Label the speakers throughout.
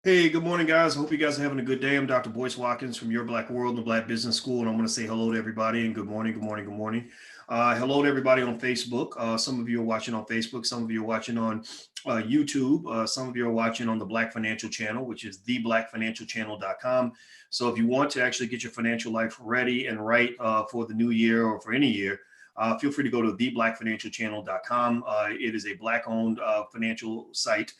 Speaker 1: Hey, good morning, guys. I hope you guys are having a good day. I'm Dr. Boyce Watkins from Your Black World and the Black Business School, and I'm going to say hello to everybody and good morning, good morning, good morning. Hello to everybody on Facebook. Some of you are watching on Facebook. Some of you are watching on YouTube. Some of you are watching on the Black Financial Channel, which is theblackfinancialchannel.com. So if you want to actually get your financial life ready and right for the new year or for any year, feel free to go to theblackfinancialchannel.com. It is a Black-owned financial site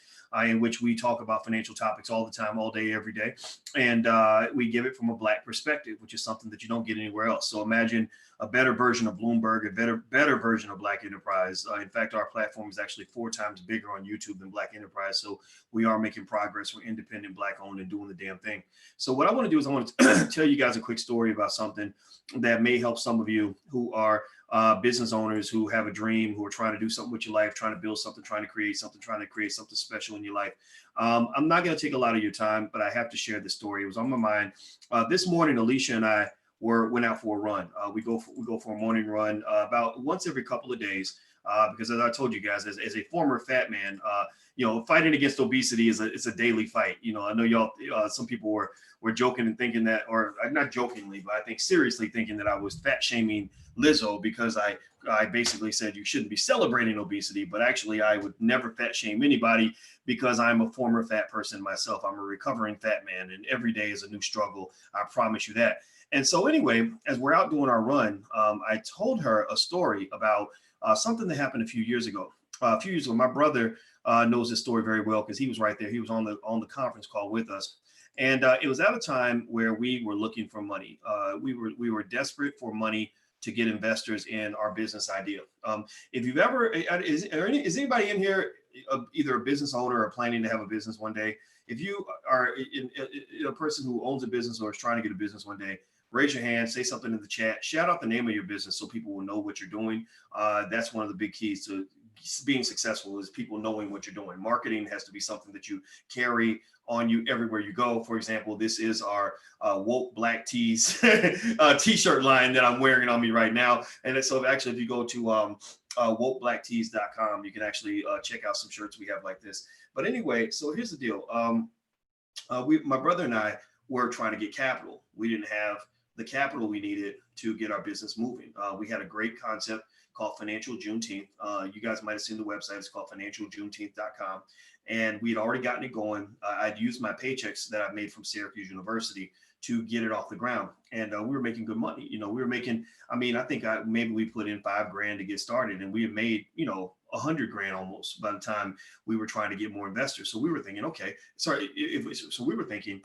Speaker 1: in which we talk about financial topics all the time, all day, every day. And we give it from a Black perspective, which is something that you don't get anywhere else. So imagine a better version of Bloomberg, a better version of Black Enterprise. In fact, our platform is actually 4 times bigger on YouTube than Black Enterprise. So we are making progress. We're independent, Black owned, and doing the damn thing. So what I want to do is I want to tell you guys a quick story about something that may help some of you who are business owners who have a dream, who are trying to do something with your life, trying to build something, trying to create something special in your life. I'm not going to take a lot of your time, but I have to share this story. It was on my mind. This morning, Alicia and I went out for a run. We go for a morning run about once every couple of days. Because as I told you guys, as a former fat man, fighting against obesity is a daily fight. I know y'all, some people were joking and thinking that, or not jokingly, but I think seriously thinking that I was fat shaming Lizzo because I basically said you shouldn't be celebrating obesity, but actually I would never fat shame anybody because I'm a former fat person myself. I'm a recovering fat man, and every day is a new struggle. I promise you that. And so anyway, as we're out doing our run, I told her a story about something that happened a few years ago. My brother knows this story very well because he was right there. He was on the conference call with us. And it was at a time where we were looking for money. We were desperate for money to get investors in our business idea. If you've ever, is anybody in here either a business owner or planning to have a business one day? If you are a person who owns a business or is trying to get a business one day, raise your hand, say something in the chat, shout out the name of your business so people will know what you're doing. That's one of the big keys to being successful is people knowing what you're doing. Marketing has to be something that you carry on you everywhere you go. For example, this is our woke black tees t-shirt line that I'm wearing on me right now. And so actually, if you go to wokeblacktees.com, you can actually check out some shirts we have like this. But anyway, so here's the deal. My brother and I were trying to get capital. We didn't have the capital we needed to get our business moving. We had a great concept called Financial Juneteenth. You guys might have seen the website. It's called financialjuneteenth.com. And we had already gotten it going. I'd used my paychecks that I made from Syracuse University to get it off the ground. And we were making good money. We were making, I think maybe we put in $5,000 to get started, and we had made, $100,000 almost by the time we were trying to get more investors. So we were thinking, okay, we were thinking,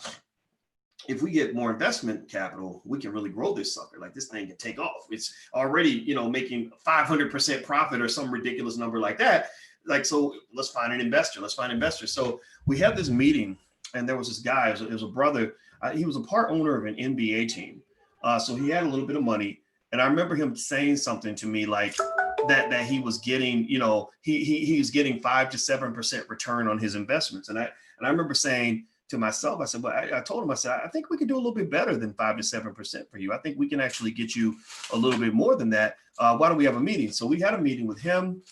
Speaker 1: if we get more investment capital, we can really grow this sucker. Like this thing can take off. It's already, making 500% profit or some ridiculous number like that. Like, so let's find an investor. Let's find investors. So we had this meeting, and there was this guy. It was a brother. He was a part owner of an NBA team. So he had a little bit of money. And I remember him saying something to me like that he was getting, he was getting 5 to 7% return on his investments. And I remember saying to myself, I said, but I told him, I said, I think we could do a little bit better than 5 to 7% for you. I think we can actually get you a little bit more than that. Why don't we have a meeting? So we had a meeting with him.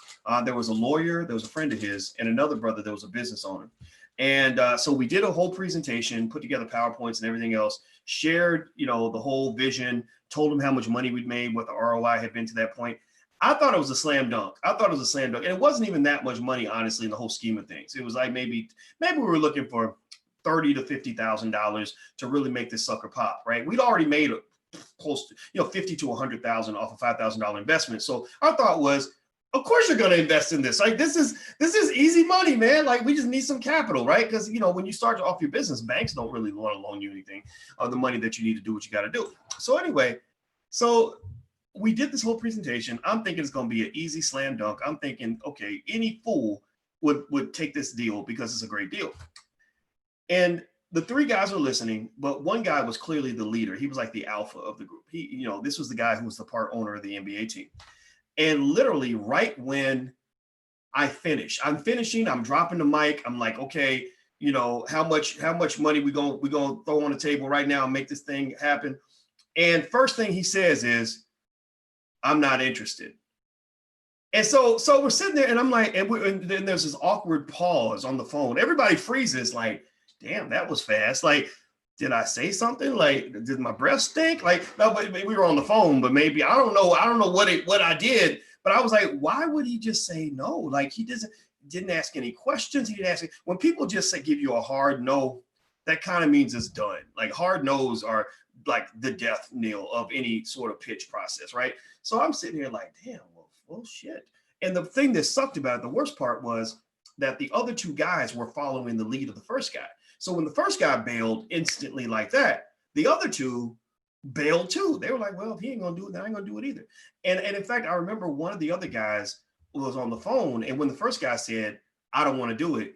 Speaker 1: There was a lawyer, there was a friend of his, and another brother that was a business owner. And so we did a whole presentation, put together PowerPoints and everything else, shared, the whole vision, told him how much money we'd made, what the ROI had been to that point. I thought it was a slam dunk. And it wasn't even that much money, honestly, in the whole scheme of things. It was like maybe we were looking for $30,000 to $50,000 to really make this sucker pop, right? We'd already made close to, $50,000 to $100,000 off a $5,000 investment. So our thought was, of course you're going to invest in this. Like this is easy money, man. Like we just need some capital, right? Because when you start off your business, banks don't really want to loan you anything of the money that you need to do what you got to do. So anyway, we did this whole presentation. I'm thinking it's going to be an easy slam dunk. I'm thinking, okay, any fool would take this deal because it's a great deal. And the 3 guys were listening, but one guy was clearly the leader. He was like the alpha of the group. This was the guy who was the part owner of the NBA team. And literally right when I'm finishing, I'm dropping the mic. I'm like, okay, how much money we gonna throw on the table right now and make this thing happen. And first thing he says is, I'm not interested. And so we're sitting there and I'm like, and then there's this awkward pause on the phone. Everybody freezes like, damn, that was fast. Like, did I say something? Like, did my breath stink? Like, no, but we were on the phone, but maybe, I don't know. I don't know what I did, but I was like, why would he just say no? Like, he didn't ask any questions. He didn't ask. When people just say, give you a hard no, that kind of means it's done. Like, hard no's are like the death knell of any sort of pitch process, right? So I'm sitting here like, damn, well, shit. And the thing that sucked about it, the worst part was that the other two guys were following the lead of the first guy. So when the first guy bailed instantly like that, the other two bailed too. They were like, well, if he ain't gonna do it, then I ain't gonna do it either. And in fact, I remember one of the other guys was on the phone, and when the first guy said, I don't want to do it,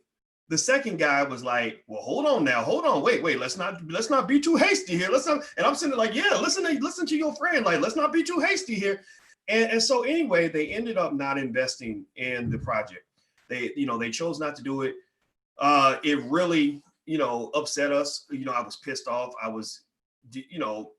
Speaker 1: the second guy was like, well, hold on now, wait, let's not be too hasty here. And I'm sitting there like, yeah, listen to your friend, like, let's not be too hasty here. And so anyway, they ended up not investing in the project. They chose not to do it. It really, upset us. I was pissed off. I was,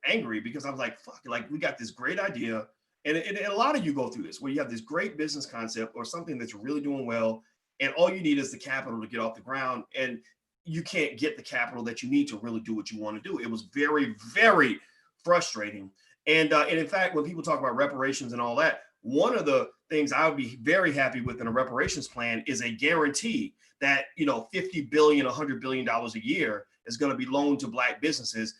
Speaker 1: angry, because I was like, fuck, like, we got this great idea. And a lot of you go through this, where you have this great business concept or something that's really doing well, and all you need is the capital to get off the ground, and you can't get the capital that you need to really do what you want to do. It was very, very frustrating. And in fact, when people talk about reparations and all that, one of the things I would be very happy with in a reparations plan is a guarantee that, $50 billion, $100 billion a year is going to be loaned to Black businesses,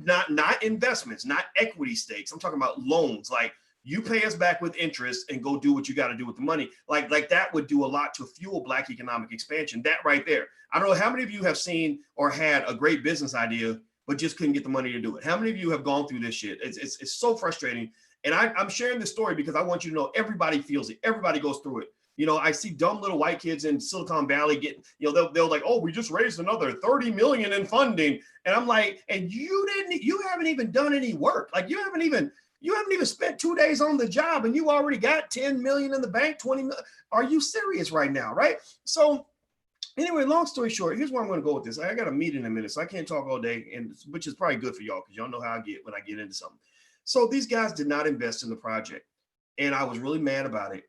Speaker 1: not investments, not equity stakes. I'm talking about loans. Like, you pay us back with interest and go do what you got to do with the money. Like that would do a lot to fuel Black economic expansion. That right there. I don't know how many of you have seen or had a great business idea, but just couldn't get the money to do it. How many of you have gone through this shit? It's so frustrating. And I'm sharing this story because I want you to know everybody feels it. Everybody goes through it. I see dumb little white kids in Silicon Valley getting, they'll like, oh, we just raised another 30 million in funding. And I'm like, and you haven't even done any work. Like, you haven't even spent 2 days on the job, and you already got 10 million in the bank, 20 million. Are you serious right now? Right. So anyway, long story short, here's where I'm going to go with this. I got a meeting in a minute, so I can't talk all day, and which is probably good for y'all, because y'all know how I get when I get into something. So these guys did not invest in the project, and I was really mad about it.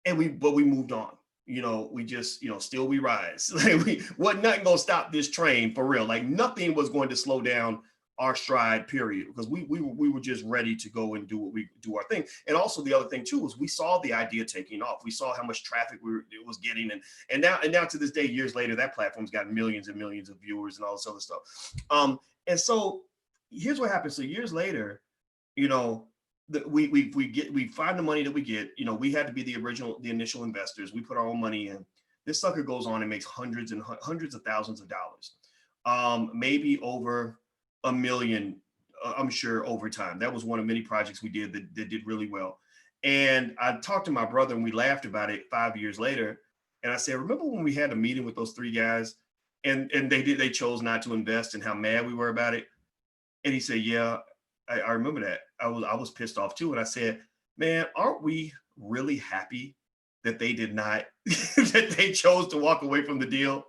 Speaker 1: And we moved on. We just, still we rise. Like, wasn't nothing gonna stop this train for real. Like, nothing was going to slow down our stride, period, because we were just ready to go and do our thing. And also the other thing too was we saw the idea taking off. We saw how much traffic it was getting, and now to this day, years later, that platform's got millions and millions of viewers and all this other stuff. And so here's what happens. So years later, we find the money that we get. We had to be the initial investors. We put our own money in. This sucker goes on and makes hundreds of thousands of dollars, maybe over $1 million, I'm sure, over time. That was one of many projects we did that did really well. And I talked to my brother, and we laughed about it 5 years later. And I said, remember when we had a meeting with those three guys, and they chose not to invest, and how mad we were about it? And he said, yeah, I remember that. I was pissed off too. And I said, man, aren't we really happy that they did not, that they chose to walk away from the deal?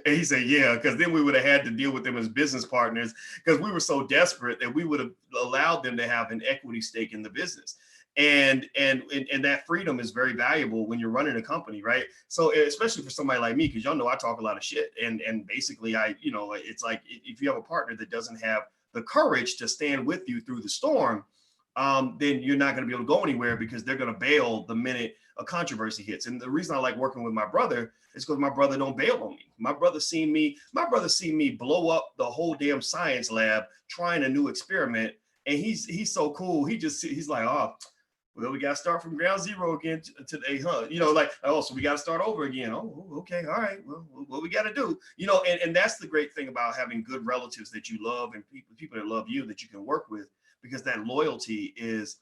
Speaker 1: And he said, yeah, because then we would have had to deal with them as business partners, because we were so desperate that we would have allowed them to have an equity stake in the business. And that freedom is very valuable when you're running a company, right? So especially for somebody like me, because y'all know I talk a lot of shit. And basically it's like, if you have a partner that doesn't have the courage to stand with you through the storm, then you're not going to be able to go anywhere, because they're going to bail the minute a controversy hits. And the reason I like working with my brother is because my brother don't bail on me. My brother seen me blow up the whole damn science lab trying a new experiment. And he's so cool. He's like, oh, well, we got to start from ground zero again today, huh? Like, oh, so we got to start over again. Oh, okay. All right. Well, what we got to do, and that's the great thing about having good relatives that you love, and people that love you that you can work with, because that loyalty is,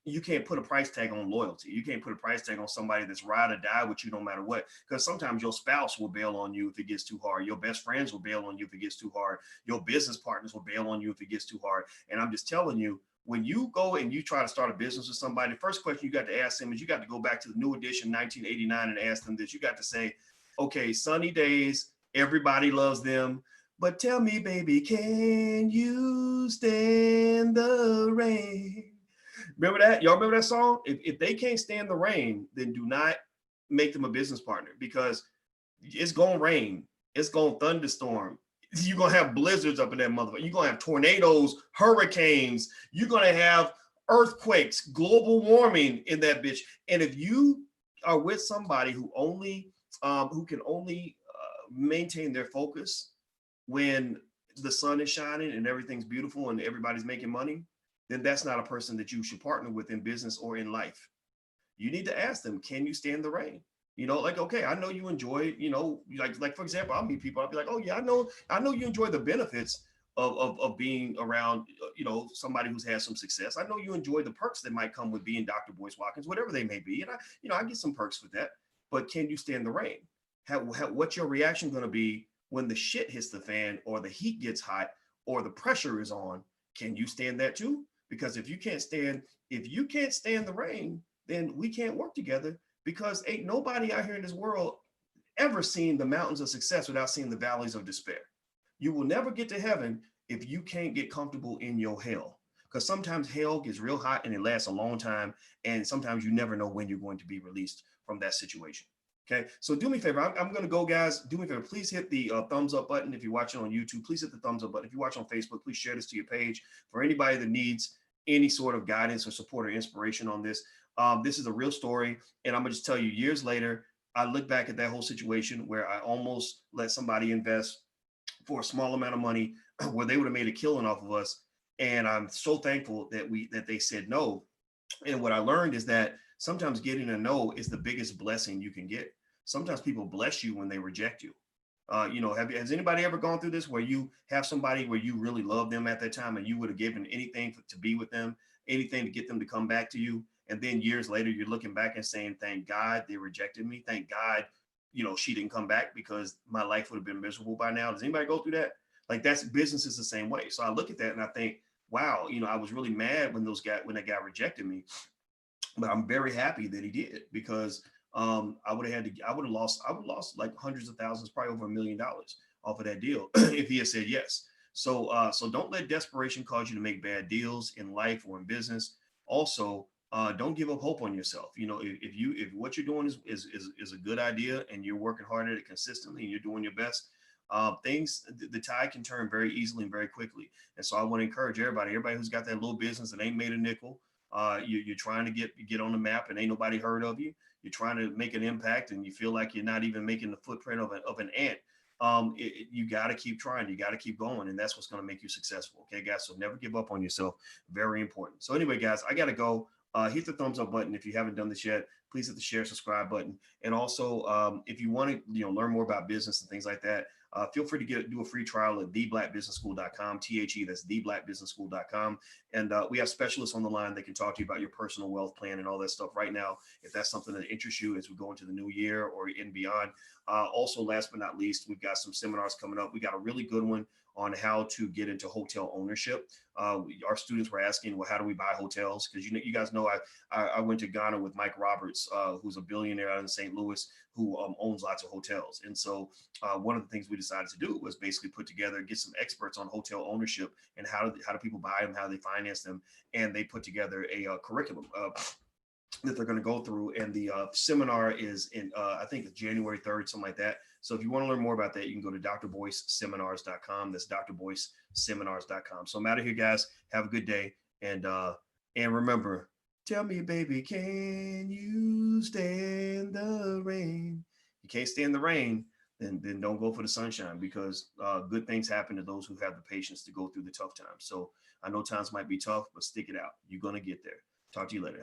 Speaker 1: you can't put a price tag on loyalty. You can't put a price tag on somebody that's ride or die with you no matter what. Because sometimes your spouse will bail on you if it gets too hard. Your best friends will bail on you if it gets too hard. Your business partners will bail on you if it gets too hard. And I'm just telling you, when you go and you try to start a business with somebody, the first question you got to ask them is, you got to go back to the New Edition 1989 and ask them this. You got to say, okay, sunny days, everybody loves them. But tell me, baby, can you stand the rain? Remember that? Y'all remember that song? If they can't stand the rain, then do not make them a business partner, because it's going to rain It's gonna thunderstorm. You're gonna have blizzards up in that motherfucker. You're gonna have tornadoes, hurricanes. You're gonna have earthquakes, global warming in that bitch. And if you are with somebody who can only maintain their focus when the sun is shining and everything's beautiful and everybody's making money, then that's not a person that you should partner with in business or in life. You need to ask them, can you stand the rain? Like, okay, I know you enjoy, like for example, I'll meet people, I'll be like, oh yeah, I know you enjoy the benefits of being around, somebody who's had some success. I know you enjoy the perks that might come with being Dr. Boyce Watkins, whatever they may be. And I get some perks with that, but can you stand the rain? What's your reaction going to be when the shit hits the fan or the heat gets hot or the pressure is on? Can you stand that too? Because if you can't stand the rain, then we can't work together, because ain't nobody out here in this world ever seen the mountains of success without seeing the valleys of despair. You will never get to heaven if you can't get comfortable in your hell, because sometimes hell gets real hot and it lasts a long time, and sometimes you never know when you're going to be released from that situation. Okay, so do me a favor. I'm going to go, guys. Do me a favor. Please hit the thumbs up button if you're watching on YouTube. Please hit the thumbs up button. If you're watching on Facebook, please share this to your page. For anybody that needs any sort of guidance or support or inspiration on this, this is a real story. And I'm going to just tell you, years later, I look back at that whole situation where I almost let somebody invest for a small amount of money where they would have made a killing off of us. And I'm so thankful that they said no. And what I learned is that sometimes getting a no is the biggest blessing you can get. Sometimes people bless you when they reject you. Has anybody ever gone through this where you have somebody where you really love them at that time and you would have given anything to be with them, anything to get them to come back to you? And then years later, you're looking back and saying, thank God they rejected me. Thank God, she didn't come back, because my life would have been miserable by now. Does anybody go through that? Like, that's business is the same way. So I look at that and I think, wow, I was really mad when that guy rejected me, but I'm very happy that he did, because I would have lost like hundreds of thousands, probably over $1 million off of that deal if he had said yes. So don't let desperation cause you to make bad deals in life or in business. Also, don't give up hope on yourself. If what you're doing is a good idea and you're working hard at it consistently and you're doing your best, the tide can turn very easily and very quickly. And so I want to encourage everybody who's got that little business that ain't made a nickel. You're trying to get on the map and ain't nobody heard of you. You're trying to make an impact and you feel like you're not even making the footprint of an ant. You got to keep trying. You got to keep going. And that's what's going to make you successful. Okay, guys. So never give up on yourself. Very important. So anyway, guys, I got to go. Hit the thumbs up button if you haven't done this yet. Please hit the share, subscribe button. And also, if you want to learn more about business and things like that, feel free to do a free trial at theblackbusinessschool.com. That's theblackbusinessschool.com. And we have specialists on the line that can talk to you about your personal wealth plan and all that stuff right now, if that's something that interests you as we go into the new year or in beyond. Also, last but not least, we've got some seminars coming up. We got a really good one on how to get into hotel ownership. Our students were asking, well, how do we buy hotels? Because you guys know I went to Ghana with Mike Roberts, who's a billionaire out in St. Louis, who owns lots of hotels. And so one of the things we decided to do was basically get some experts on hotel ownership and how do people buy them, how they finance them, and they put together a curriculum that they're going to go through. And the seminar is in, I think it's January 3rd, something like that. So if you want to learn more about that, you can go to drboyceseminars.com. That's drboyceseminars.com. So I'm out of here, guys. Have a good day. And remember, tell me, baby, can you stand the rain? You can't stand the rain, then don't go for the sunshine, because good things happen to those who have the patience to go through the tough times. So I know times might be tough, but stick it out. You're going to get there. Talk to you later.